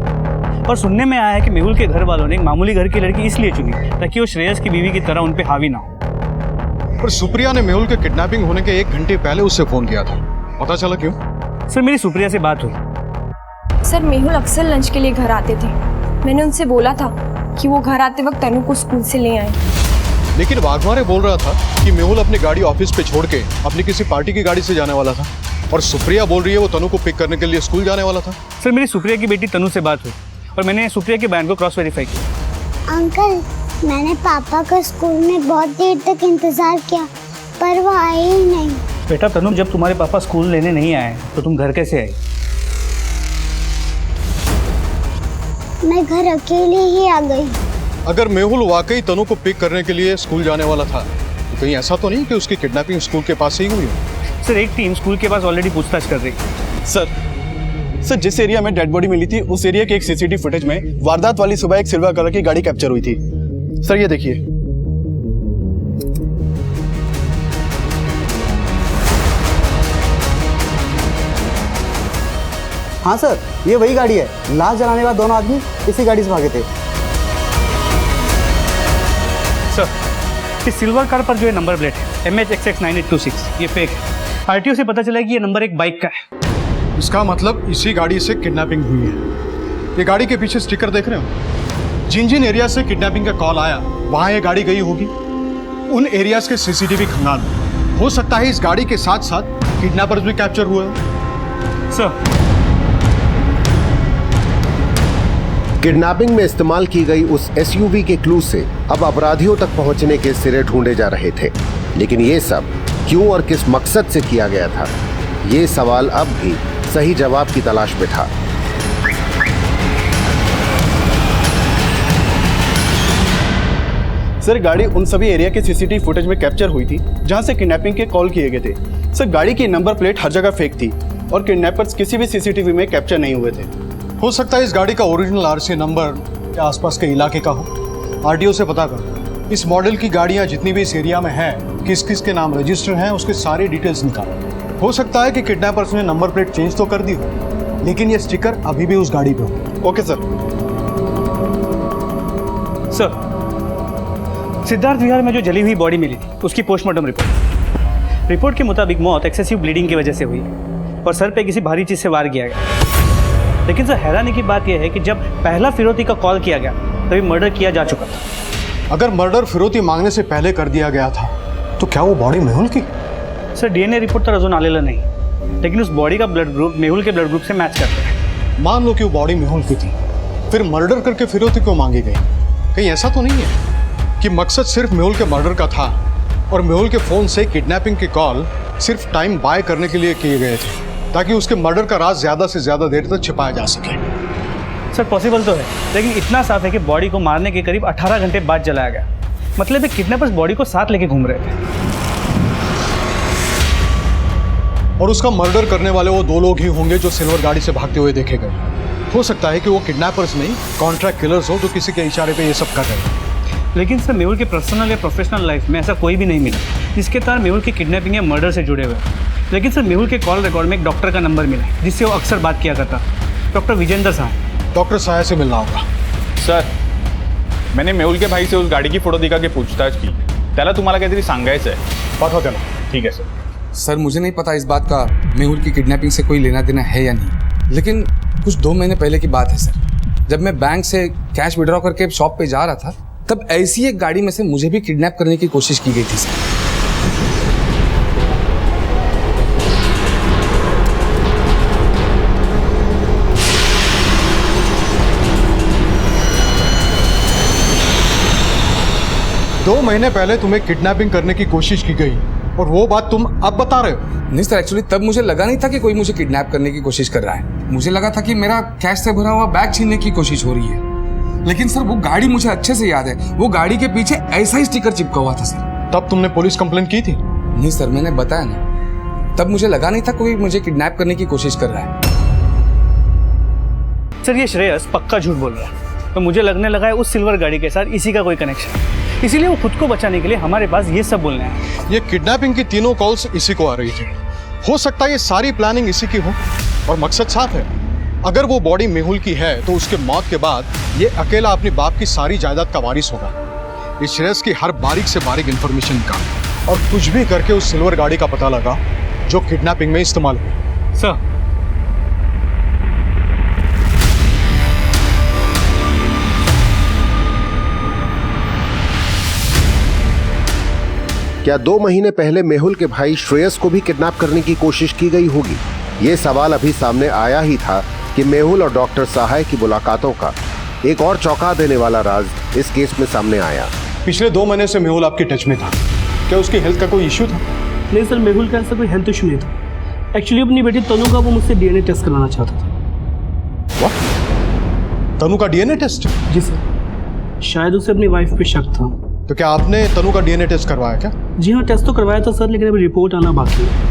और सुनने में आया है कि मेहुल के घर वालों ने एक मामूली घर की लड़की इसलिए चुनी ताकि वो श्रेयस की बीवी की तरह उन पे हावी ना हो। पर सुप्रिया ने मेहुल के किडनैपिंग होने के 1 घंटे पहले उससे फोन किया था, पता चला क्यों? सर मेरी सुप्रिया से बात हुई। सर मेहुल अक्सर लंच के लिए घर आते थे। मैंने उनसे बोला था कि वो घर आते वक्त तनु को स्कूल से ले आए। लेकिन वाघमारे बोल रहा था कि मेहुल अपनी गाड़ी ऑफिस पे छोड़ के अपनी किसी पार्टी की गाड़ी से जाने वाला था, और सुप्रिया बोल रही है वो तनु को पिक करने के लिए स्कूल जाने वाला था। सर मेरी सुप्रिया की बेटी तनु से बात हुई और मैंने सुप्रिया के बयान को क्रॉस वेरीफाई किया। अंकल, मैंने पापा का स्कूल में बहुत देर तक इंतजार किया पर वो आए ही नहीं। बेटा तनु, जब तुम्हारे पापा स्कूल लेने नहीं आए तो तुम घर कैसे आई? मैं घर अकेले ही आ गई। अगर मेहुल वाकई तनु को पिक करने के लिए स्कूल जाने वाला था तो कहीं ऐसा तो नहीं कि उसकी किडनैपिंग स्कूल के पास ही हुई हो? सर एक टीम स्कूल के पास ऑलरेडी पूछताछ कर रही है। सर जिस एरिया में डेड बॉडी मिली थी उस एरिया के एक सीसीटीवी फुटेज में वारदात वाली सुबह एक सिल्वर कलर की गाड़ी कैप्चर हुई थी। सर ये देखिए। हाँ सर, ये वही गाड़ी है। लाश जलाने वाले दोनों आदमी इसी गाड़ी से भागे थे। सर इस सिल्वर कार पर जो है नंबर प्लेट है MHXX9826, ये फेक है। आरटीओ से पता चला कि ये नंबर एक बाइक का है। इसका मतलब इसी गाड़ी से किडनैपिंग हुई है। ये गाड़ी के पीछे स्टिकर देख रहे हो? जिन जिन एरिया से किडनैपिंग का कॉल आया वहां ये गाड़ी गई होगी। उन एरियाज के सीसीटीवी खंगाल। हो सकता है इस गाड़ी के साथ साथ किडनैपर्स भी कैप्चर हुए हैं। सर किडनैपिंग में इस्तेमाल की गई उस एसयूवी के क्लू से अब अपराधियों तक पहुंचने के सिरे ढूंढे जा रहे थे, लेकिन ये सब क्यों और किस मकसद से किया गया था, ये सवाल अब भी सही जवाब की तलाश में था। सर गाड़ी उन सभी एरिया के सीसीटीवी फुटेज में कैप्चर हुई थी जहां से किडनैपिंग के कॉल किए गए थे। सर गाड़ी की नंबर प्लेट हर जगह फेक थी और किडनैपर्स किसी भी सीसीटीवी में कैप्चर नहीं हुए थे। हो सकता है इस गाड़ी का ओरिजिनल आरसी नंबर या आसपास के इलाके का हो। आरटीओ से पता करो इस मॉडल की गाड़ियां जितनी भी इस एरिया में हैं, किस किस के नाम रजिस्टर हैं, उसके सारे डिटेल्स निकालो। हो सकता है कि किडनैपर्स ने नंबर प्लेट चेंज तो कर दी हो, लेकिन ये स्टिकर अभी भी उस गाड़ी पे हो। Okay sir. सर सिद्धार्थ विहार में जो जली हुई बॉडी मिली थी उसकी पोस्टमार्टम रिपोर्ट के मुताबिक मौत एक्सेसिव ब्लीडिंग की वजह से हुई और सर पे किसी भारी चीज से वार किया गया। लेकिन सर हैरानी की बात यह है कि जब पहला फिरौती का कॉल किया गया तभी मर्डर किया जा चुका था। अगर मर्डर फिरौती मांगने से पहले कर दिया गया था तो क्या वो बॉडी मेहुल की? सर डीएनए रिपोर्ट तो अजून आलेला नहीं, लेकिन उस बॉडी का ब्लड ग्रुप मेहुल के ब्लड ग्रुप से मैच करता है। मान लो कि वो बॉडी मेहुल की थी, फिर मर्डर करके फिरौती क्यों मांगी गई? कहीं ऐसा तो नहीं है कि मकसद सिर्फ मेहुल के मर्डर का था और मेहुल के फोन से किडनैपिंग के कॉल सिर्फ टाइम बाय करने के लिए किए गए थे ताकि उसके मर्डर का राज ज्यादा से ज्यादा देर तक छिपाया जा सके? सर पॉसिबल तो है, लेकिन इतना साफ है कि बॉडी को मारने के करीब 18 घंटे बाद जलाया गया। मतलब है किडनैपर्स बॉडी को साथ लेके घूम रहे थे। और उसका मर्डर करने वाले वो दो लोग ही होंगे जो सिल्वर गाड़ी से भागते हुए देखे गए। हो सकता है कि वो किडनैपर्स नहीं, कॉन्ट्रैक्ट किलर्स हो जो किसी के इशारे पे ये सब कर रहे हैं। लेकिन सर मेहुल के पर्सनल या प्रोफेशनल लाइफ में ऐसा कोई भी नहीं मिला जिसके तार मेहुल की किडनैपिंग या मर्डर से जुड़े हुए। लेकिन सर मेहुल के कॉल रिकॉर्ड में एक डॉक्टर का नंबर मिला जिससे वो अक्सर बात किया करता, डॉक्टर विजेंद्र साहब। डॉक्टर साया से मिलना होगा। सर मैंने मेहुल के भाई से उस गाड़ी की फोटो दिखा के पूछताछ की, त्याला तुम्हाला काहीतरी सांगायचं आहे। पाठवा त्याला। ठीक है सर। सर मुझे नहीं पता इस बात का मेहुल की किडनैपिंग से कोई लेना देना है या नहीं, लेकिन कुछ 2 महीने पहले की बात है सर। जब मैं बैंक से कैश विड्रॉ करके शॉप पे जा रहा था तब ऐसी एक गाड़ी में से मुझे भी किडनैप करने की कोशिश की गई थी सर। दो महीने पहले तुम्हें किडनैपिंग करने की कोशिश की गई और वो बात तुम अब बता रहे हो? नहीं सर, एक्चुअली तब मुझे लगा नहीं था कि कोई मुझे किडनैप करने की कोशिश कर रहा है। मुझे लगा था कि मेरा कैश से भरा हुआ बैग छीनने की कोशिश हो रही है। लेकिन सर वो गाड़ी मुझे अच्छे से याद है, वो गाड़ी के पीछे ऐसा ही स्टिकर चिपका हुआ था सर। तब तुमने पुलिस कंप्लेंट की थी? नहीं सर, मैंने बताया ना, तब मुझे लगा नहीं था कोई मुझे किडनैप करने की कोशिश कर रहा है। सर ये श्रेयस पक्का झूठ बोल रहा है, तो मुझे लगने लगा है उस सिल्वर गाड़ी के साथ इसी का कोई कनेक्शन है, इसीलिए वो खुद को बचाने के लिए हमारे पास ये सब बोलने आया। ये किडनैपिंग की तीनों कॉल्स इसी को आ रही थी। हो सकता है ये सारी प्लानिंग इसी की हो और मकसद साफ है। अगर वो बॉडी मेहुल की है तो उसके मौत के बाद ये अकेला अपने बाप की सारी जायदाद का वारिस होगा। इस श्रेयस की हर बारीक से बारीक इंफॉर्मेशन निकाल और कुछ भी करके उस सिल्वर गाड़ी का पता लगा जो किडनैपिंग में इस्तेमाल हुई। सर क्या 2 महीने पहले मेहुल के भाई श्रेयस को भी किडनैप करने की कोशिश की गई होगी? ये सवाल अभी सामने आया ही था कि मेहुल और डॉक्टर सहाय की मुलाकातों का एक और चौंका देने वाला राज इस केस में सामने आया। पिछले 2 महीने से मेहुल आपके टच में था, क्या उसकी हेल्थ का कोई इश्यू था? नहीं सर, मेहुल का ऐसा कोई हेल्थ इशू नहीं था। एक्चुअली अपनी बेटी तनु का वो मुझसे डीएनए टेस्ट करवाना चाहता था। तनु का डीएनए टेस्ट? जी सर। शायद उसे अपनी वाइफ पे शक था। तो क्या आपने तनु का डीएनए टेस्ट करवाया क्या? जी हाँ, टेस्ट तो करवाया था सर, लेकिन अभी रिपोर्ट आना बाकी है।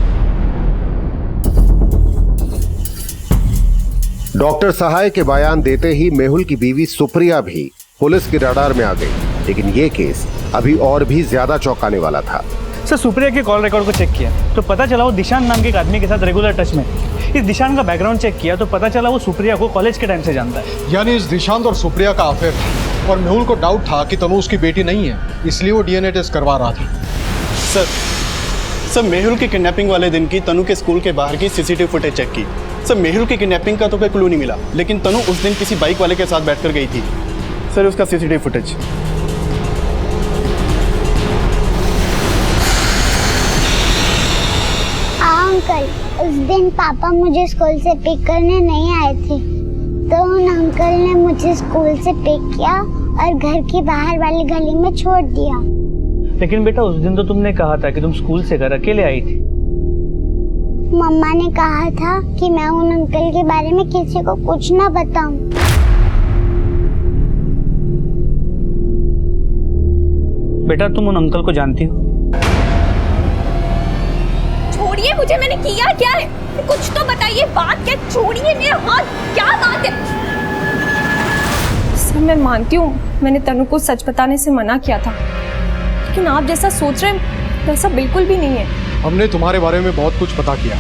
डॉक्टर सहाय के बयान देते ही मेहुल की बीवी सुप्रिया भी पुलिस के रडार में आ गई। लेकिन ये केस अभी और भी ज्यादा चौंकाने वाला था। सर सुप्रिया के कॉल रिकॉर्ड को चेक किया तो पता चला वो दिशान नाम के एक आदमी के साथ रेगुलर टच में। इस दिशान का बैकग्राउंड चेक किया तो पता चला वो सुप्रिया को कॉलेज के टाइम से जानता है। यानी इस दिशांत और सुप्रिया का अफेयर था और मेहुल को डाउट था कि तनु उसकी बेटी नहीं है, इसलिए वो डीएनए टेस्ट करवा रहा था। सर मेहुल की किडनैपिंग वाले दिन की तनु के स्कूल के बाहर की सीसीटीवी फुटेज चेक की। सर मेहुल की किडनैपिंग का तो कोई क्लू नहीं मिला, लेकिन तनु उस दिन किसी बाइक वाले के साथ बैठकर गई थी। सर उसका सीसीटीवी फुटेज। अंकल, उस दिन पापा मुझे स्कूल से पिक करने नहीं आए थे, तो उन अंकल ने मुझे स्कूल से पिक किया और घर के बाहर वाली गली में छोड़ दिया। लेकिन बेटा उस दिन तो तुमने कहा था कि तुम स्कूल से घर अकेले आई थी। मम्मा ने कहा था कि मैं उन अंकल के बारे में किसी को कुछ ना बताऊं। बेटा तुम उन अंकल को जानती हो? छोड़िए मुझे, मैंने किया क्या है? कुछ तो बताइए, बात क्या? छोड़िए मेरा हाथ, क्या बात है? सर मैं मानती हूँ मैंने तनु को सच बताने से मना किया था, लेकिन आप जैसा सोच रहे हैं वैसा बिल्कुल भी नहीं है। हमने तुम्हारे बारे में बहुत कुछ पता किया।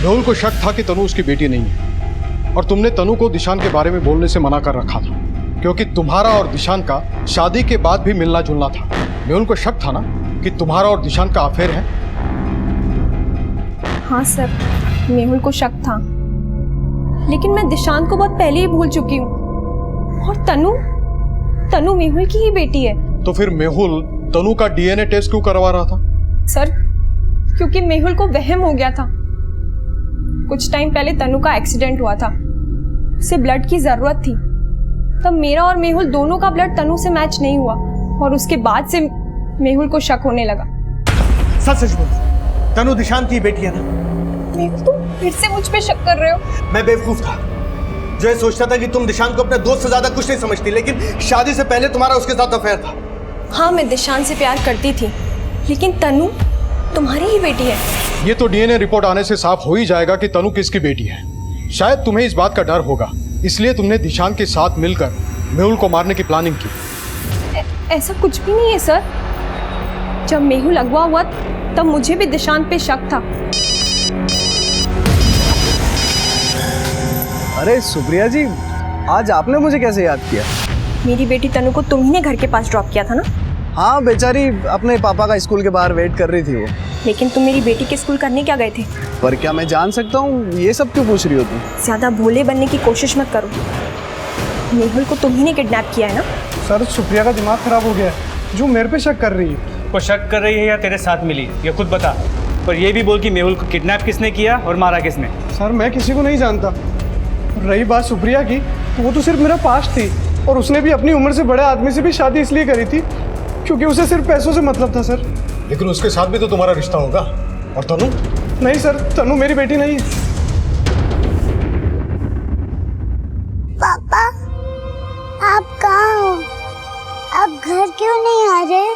मेहुल को शक था कि तनु उसकी बेटी नहीं है और तुमने तनु को दिशान के बारे में बोलने से मना कर रखा था, क्योंकि तुम्हारा और दिशान का शादी के बाद भी मिलना जुलना था। मेहुल को शक था ना कि तुम्हारा और दिशान का अफेयर है। हाँ सर, मेहुल को शक था, लेकिन मैं दिशांत को बहुत पहले ही भूल चुकी हूँ। और तनु मेहुल की ही बेटी है। तो फिर मेहुल तनु का डीएनए टेस्ट क्यों करवा रहा था? सर क्योंकि मेहुल को वहम हो गया था। कुछ टाइम पहले तनु का एक्सीडेंट हुआ था, उसे ब्लड की जरूरत थी। तब मेरा और मेहुल दोनों का ब्लड तनु से मैच नहीं हुआ और उसके बाद से मेहुल को शक होने लगा। सच बोल, तनु दिशांत की बेटी है ना? मेहुल तुम फिर से मुझ पे शक कर रहे हो? मैं बेवकूफ था जो ये सोचता था कि तुम दिशांत को अपने दोस्त से ज्यादा कुछ नहीं समझती, लेकिन शादी से पहले तुम्हारा उसके साथ अफेयर था। हाँ मैं दिशांत से प्यार करती थी, लेकिन तनु तुम्हारी ही बेटी है। ये तो डीएनए रिपोर्ट आने से साफ हो ही जाएगा कि तनु किसकी बेटी है। शायद तुम्हें इस बात का डर होगा, इसलिए तुमने दिशांत के साथ मिलकर मेहुल को मारने की प्लानिंग की। ऐसा कुछ भी नहीं है सर। जब मेहुल अगवा हुआ तब मुझे भी दिशांत पे शक था। अरे सुप्रिया जी, आज आपने मुझे कैसे याद किया? मेरी बेटी तनु को तुम ही ने घर के पास ड्रॉप किया था ना? हाँ, बेचारी अपने पापा का स्कूल के बाहर वेट कर रही थी वो। लेकिन तुम मेरी बेटी के स्कूल करने क्या गए थे? पर क्या मैं जान सकता हूँ ये सब क्यों पूछ रही हो तुम? ज्यादा भोले बनने की कोशिश मत करो। मेहुल को तुम ही ने किडनैप किया है ना? सर सुप्रिया का दिमाग खराब हो गया है, जो मेरे पे शक कर रही है। वो शक कर रही है या तेरे साथ मिली, ये खुद बता। पर ये भी बोल कि मेहुल को किडनैप किसने किया और मारा किसने? सर मैं किसी को नहीं जानता। रही बात सुप्रिया की, तो वो तो सिर्फ मेरा पास्ट थी और उसने भी अपनी उम्र से बड़े आदमी से भी शादी इसलिए करी थी क्योंकि उसे सिर्फ पैसों से मतलब था सर। लेकिन उसके साथ भी तो तुम्हारा रिश्ता होगा। और तनु? नहीं सर, तनु मेरी बेटी नहीं है। पापा, आप कहाँ हो? आप घर क्यों नहीं आ रहे?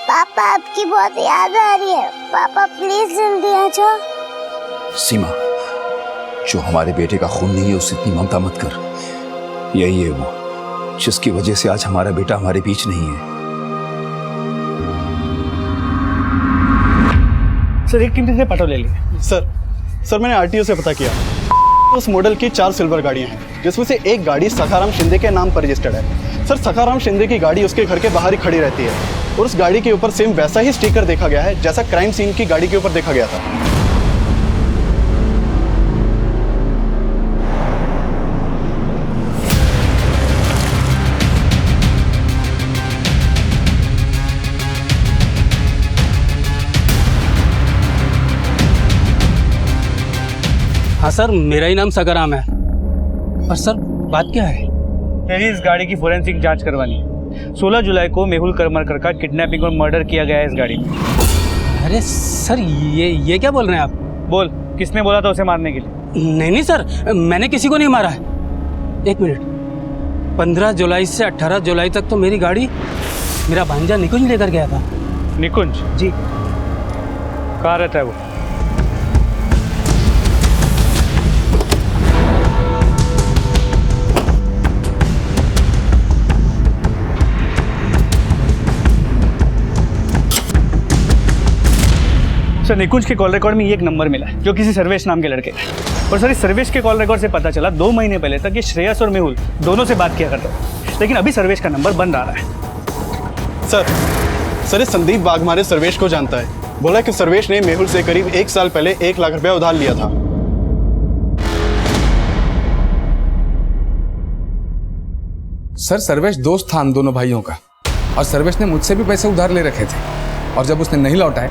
पापा आपकी बहुत याद आ रही है। पापा प्लीज जल्दी आ जाओ। सीमा, जो हमारे बेटे का खून नहीं है उससे इतनी ममता मत कर। यही है वो जिसकी वजह से आज हमारा बेटा हमारे बीच नहीं है। सर एक टीम से पटो ले लिए। सर मैंने आरटीओ से पता किया, उस मॉडल की 4 सिल्वर गाड़ियां हैं, जिसमें से एक गाड़ी सखाराम शिंदे के नाम पर रजिस्टर्ड है। सर सखाराम शिंदे की गाड़ी उसके घर के बाहर ही खड़ी रहती है और उस गाड़ी के ऊपर सेम वैसा ही स्टिकर देखा गया है जैसा क्राइम सीन की गाड़ी के ऊपर देखा गया था। हाँ सर, मेरा ही नाम सगाराम है। पर सर बात क्या है? तेरी इस गाड़ी की फोरेंसिक जांच करवानी है। 16 जुलाई को मेहुल करमरकर का किडनैपिंग और मर्डर किया गया है इस गाड़ी में। अरे सर ये क्या बोल रहे हैं आप? बोल, किसने बोला था उसे मारने के लिए? नहीं सर, मैंने किसी को नहीं मारा है। एक मिनट। 15 जुलाई से 18 जुलाई तक तो मेरी गाड़ी मेरा भांजा निकुंज लेकर गया था। निकुंज जी। कहाँ रहता है वो? सर निकुंज के कॉल रिकॉर्ड में ये एक नंबर मिला है जो किसी सर्वेश नाम के लड़के का है। और सर इस सर्वेश के कॉल रिकॉर्ड से पता चला 2 महीने पहले तक ये श्रेयस और मेहुल दोनों से बात किया करते थे, लेकिन अभी सर्वेश का नंबर बंद आ रहा है। सर ये संदीप वाघमारे सर्वेश को जानता है। बोला कि सर्वेश ने मेहुल से करीब 1 साल पहले 1 लाख रुपया उधार लिया था। सर सर्वेश दोस्त था हम दोनों भाइयों का, और सर्वेश ने मुझसे भी पैसे उधार ले रखे थे, और जब उसने नहीं लौटाए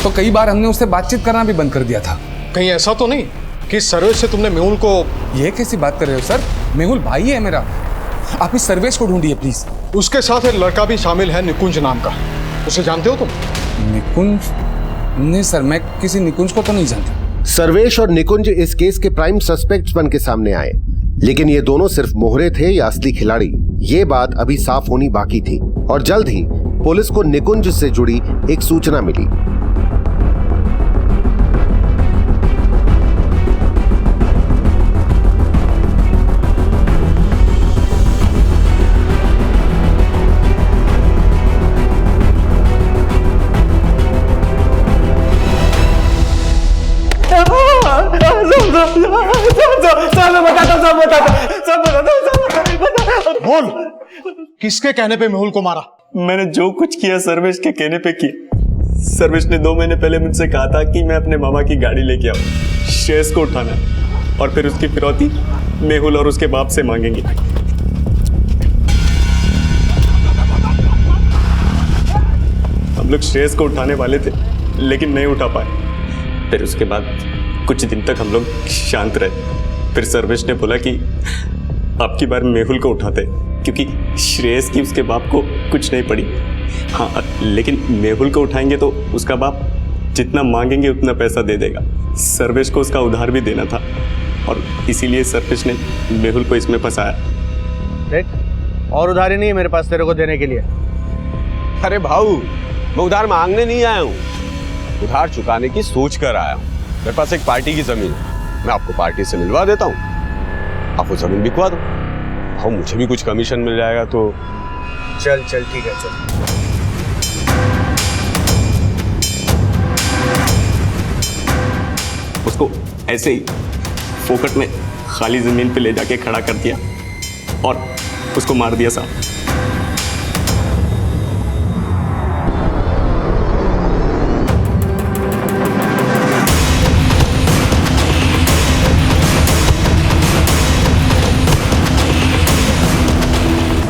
तो कई बार हमने उससे बातचीत करना भी बंद कर दिया था। कहीं ऐसा तो नहीं कि सर्वेश से तुमने मेहुल को? ये कैसी बात कर रहे हो सर? मेहुल भाई है मेरा, आप इस सर्वेश को ढूंढिए प्लीज। उसके साथ एक लड़का भी शामिल है निकुंज नाम का, उसे जानते हो तुम? निकुंज? नहीं सर, मैं किसी निकुंज को तो नहीं जानता। सर्वेश और निकुंज इस केस के प्राइम सस्पेक्ट्स बन के सामने आए, लेकिन ये दोनों सिर्फ मोहरे थे या असली खिलाड़ी, ये बात अभी साफ होनी बाकी थी। और जल्द ही पुलिस को निकुंज से जुड़ी एक सूचना मिली। बोल, किसके कहने पे मेहुल को मारा? मैंने जो कुछ किया सर्वेश के कहने पे किया। सर्वेश ने 2 महीने पहले मुझसे कहा था कि मैं अपने मामा की गाड़ी लेके आऊं, श्रेयस को उठाना, और फिर उसकी फिरौती मेहुल और उसके बाप से मांगेंगे। हम लोग श्रेयस को उठाने वाले थे, लेकिन नहीं उठा पाए। फिर उसके बाद कुछ दिन तक हम लोग शांत रहे। फिर सर्वेश ने बोला कि आपकी बार मेहुल को उठाते, क्योंकि श्रेयस की उसके बाप को कुछ नहीं पड़ी। हाँ, लेकिन मेहुल को उठाएंगे तो उसका बाप जितना मांगेंगे उतना पैसा दे देगा। सर्वेश को उसका उधार भी देना था, और इसीलिए सर्वेश ने मेहुल को इसमें फंसाया। देख, और उधारी नहीं है मेरे पास तेरे को देने के लिए। अरे भाऊ, मैं उधार मांगने नहीं आया हूँ, उधार चुकाने की सोच कर आया हूँ। मेरे पास एक पार्टी की जमीन है, मैं आपको पार्टी से मिलवा देता हूँ, आप वो जमीन बिकवा दो, हाँ मुझे भी कुछ कमीशन मिल जाएगा। तो चल चल ठीक है, चल। उसको ऐसे ही फोकट में खाली जमीन पे ले जाके खड़ा कर दिया और उसको मार दिया साहब।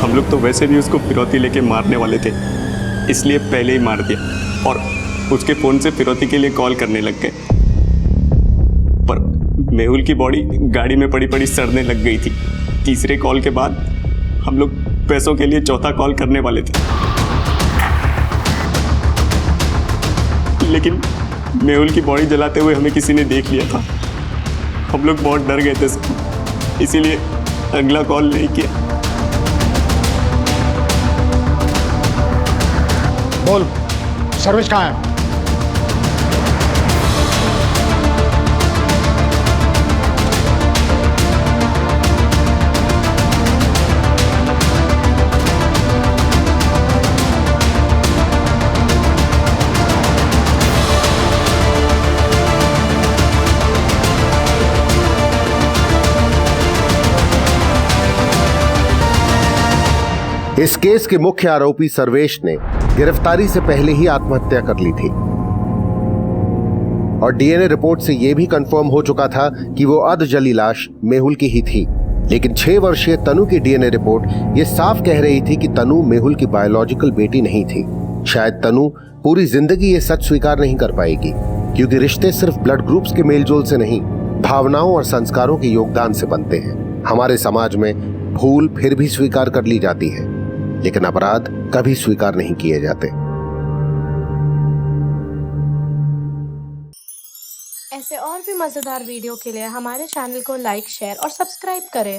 हम लोग तो वैसे भी उसको फिरौती लेके मारने वाले थे, इसलिए पहले ही मार दिया और उसके फोन से फिरौती के लिए कॉल करने लग गए। पर मेहुल की बॉडी गाड़ी में पड़ी पड़ी सड़ने लग गई थी। तीसरे कॉल के बाद हम लोग पैसों के लिए चौथा कॉल करने वाले थे, लेकिन मेहुल की बॉडी जलाते हुए हमें किसी ने देख लिया था। हम लोग बहुत डर गए थे, इसीलिए अगला कॉल नहीं किया। बोल, सर्वेश कहाँ है? इस केस के मुख्य आरोपी सर्वेश ने गिरफ्तारी से पहले ही आत्महत्या कर ली थी और डीएनए रिपोर्ट से यह भी कंफर्म हो चुका था कि वो अधजली लाश मेहुल की ही थी। लेकिन 6 वर्षीय तनु की डीएनए रिपोर्ट ये साफ कह रही थी कि तनु मेहुल की बायोलॉजिकल बेटी नहीं थी। शायद तनु पूरी जिंदगी ये सच स्वीकार नहीं कर पाएगी, क्योंकि रिश्ते सिर्फ ब्लड ग्रुप्स के मेलजोल से नहीं, भावनाओं और संस्कारों के योगदान से बनते हैं। हमारे समाज में भूल फिर भी स्वीकार कर ली जाती है, लेकिन अपराध कभी स्वीकार नहीं किए जाते। ऐसे और भी मजेदार वीडियो के लिए हमारे चैनल को लाइक, शेयर और सब्सक्राइब करें।